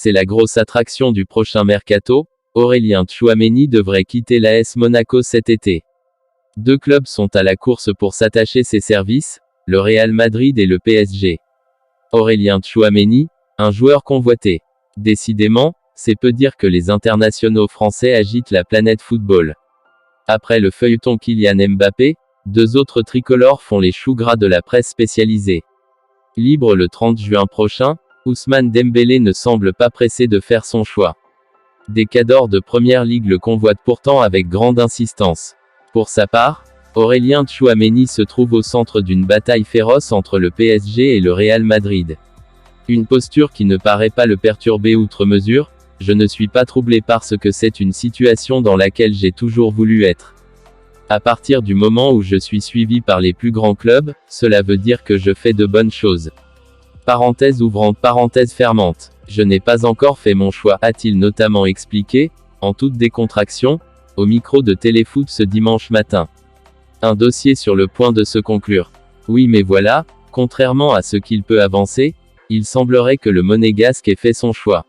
C'est la grosse attraction du prochain mercato. Aurélien Tchouaméni devrait quitter l'AS Monaco cet été. Deux clubs sont à la course pour s'attacher ses services, le Real Madrid et le PSG. Aurélien Tchouaméni, un joueur convoité. Décidément, c'est peu dire que les internationaux français agitent la planète football. Après le feuilleton Kylian Mbappé, deux autres tricolores font les choux gras de la presse spécialisée. Libre le 30 juin prochain, Ousmane Dembélé ne semble pas pressé de faire son choix. Des cadors de première ligue le convoitent pourtant avec grande insistance. Pour sa part, Aurélien Tchouaméni se trouve au centre d'une bataille féroce entre le PSG et le Real Madrid. Une posture qui ne paraît pas le perturber outre mesure. Je ne suis pas troublé parce que c'est une situation dans laquelle j'ai toujours voulu être. À partir du moment où je suis suivi par les plus grands clubs, cela veut dire que je fais de bonnes choses. Parenthèse ouvrante, parenthèse fermante. Je n'ai pas encore fait mon choix, a-t-il notamment expliqué, en toute décontraction, au micro de Téléfoot ce dimanche matin. Un dossier sur le point de se conclure. Oui, mais voilà, contrairement à ce qu'il peut avancer, il semblerait que le monégasque ait fait son choix.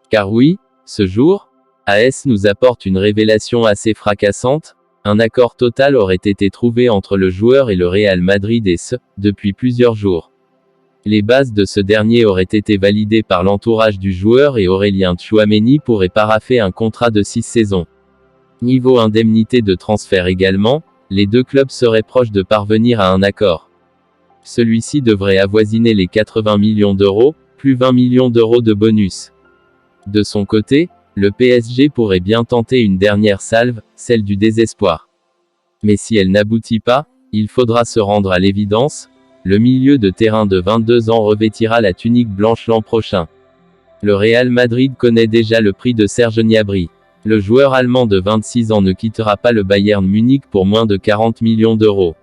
Car oui, ce jour, AS nous apporte une révélation assez fracassante. Un accord total aurait été trouvé entre le joueur et le Real Madrid et ce, depuis plusieurs jours. Les bases de ce dernier auraient été validées par l'entourage du joueur et Aurélien Tchouaméni pourrait paraffer un contrat de 6 saisons. Niveau indemnité de transfert également, les deux clubs seraient proches de parvenir à un accord. Celui-ci devrait avoisiner les 80 millions d'euros, plus 20 millions d'euros de bonus. De son côté, le PSG pourrait bien tenter une dernière salve, celle du désespoir. Mais si elle n'aboutit pas, il faudra se rendre à l'évidence, le milieu de terrain de 22 ans revêtira la tunique blanche l'an prochain. Le Real Madrid connaît déjà le prix de Serge Gnabry. Le joueur allemand de 26 ans ne quittera pas le Bayern Munich pour moins de 40 millions d'euros.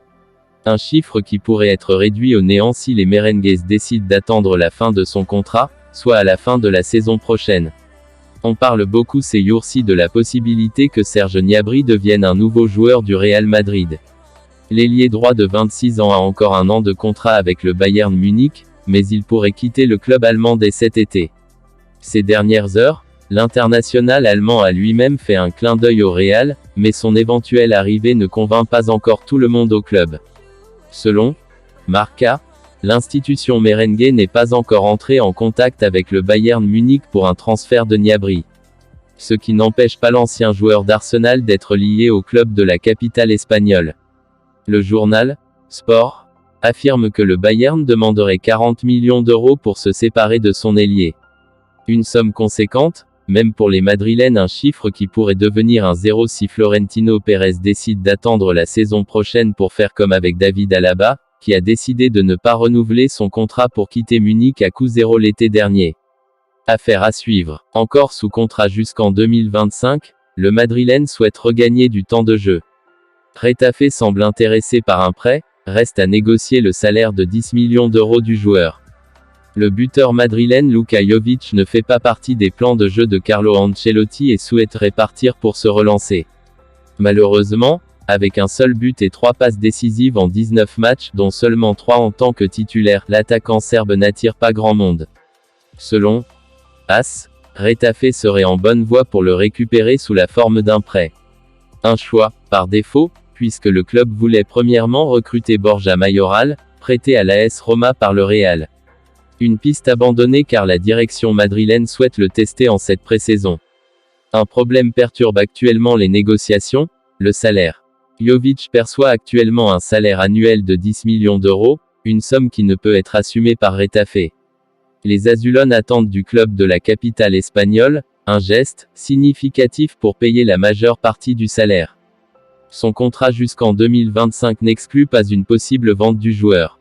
Un chiffre qui pourrait être réduit au néant si les merengues décident d'attendre la fin de son contrat, soit à la fin de la saison prochaine. On parle beaucoup ces jours-ci de la possibilité que Serge Gnabry devienne un nouveau joueur du Real Madrid. L'ailier droit de 26 ans a encore un an de contrat avec le Bayern Munich, mais il pourrait quitter le club allemand dès cet été. Ces dernières heures, l'international allemand a lui-même fait un clin d'œil au Real, mais son éventuelle arrivée ne convainc pas encore tout le monde au club. Selon Marca, l'institution merengue n'est pas encore entrée en contact avec le Bayern Munich pour un transfert de Gnabry. Ce qui n'empêche pas l'ancien joueur d'Arsenal d'être lié au club de la capitale espagnole. Le journal Sport affirme que le Bayern demanderait 40 millions d'euros pour se séparer de son ailier. Une somme conséquente, même pour les Madrilènes, un chiffre qui pourrait devenir un zéro si Florentino Pérez décide d'attendre la saison prochaine pour faire comme avec David Alaba, qui a décidé de ne pas renouveler son contrat pour quitter Munich à coût zéro l'été dernier. Affaire à suivre. Encore sous contrat jusqu'en 2025, le Madrilène souhaite regagner du temps de jeu. Retafe semble intéressé par un prêt, reste à négocier le salaire de 10 millions d'euros du joueur. Le buteur madrilène Luka Jovic ne fait pas partie des plans de jeu de Carlo Ancelotti et souhaiterait partir pour se relancer. Malheureusement, avec un seul but et 3 passes décisives en 19 matchs, dont seulement 3 en tant que titulaire, l'attaquant serbe n'attire pas grand monde. Selon AS, Retafe serait en bonne voie pour le récupérer sous la forme d'un prêt. Un choix, par défaut, puisque le club voulait premièrement recruter Borja Mayoral, prêté à l'AS Roma par le Real. Une piste abandonnée car la direction madrilène souhaite le tester en cette pré-saison. Un problème perturbe actuellement les négociations, le salaire. Jovic perçoit actuellement un salaire annuel de 10 millions d'euros, une somme qui ne peut être assumée par Retafe. Les Azulones attendent du club de la capitale espagnole, un geste significatif pour payer la majeure partie du salaire. Son contrat jusqu'en 2025 n'exclut pas une possible vente du joueur.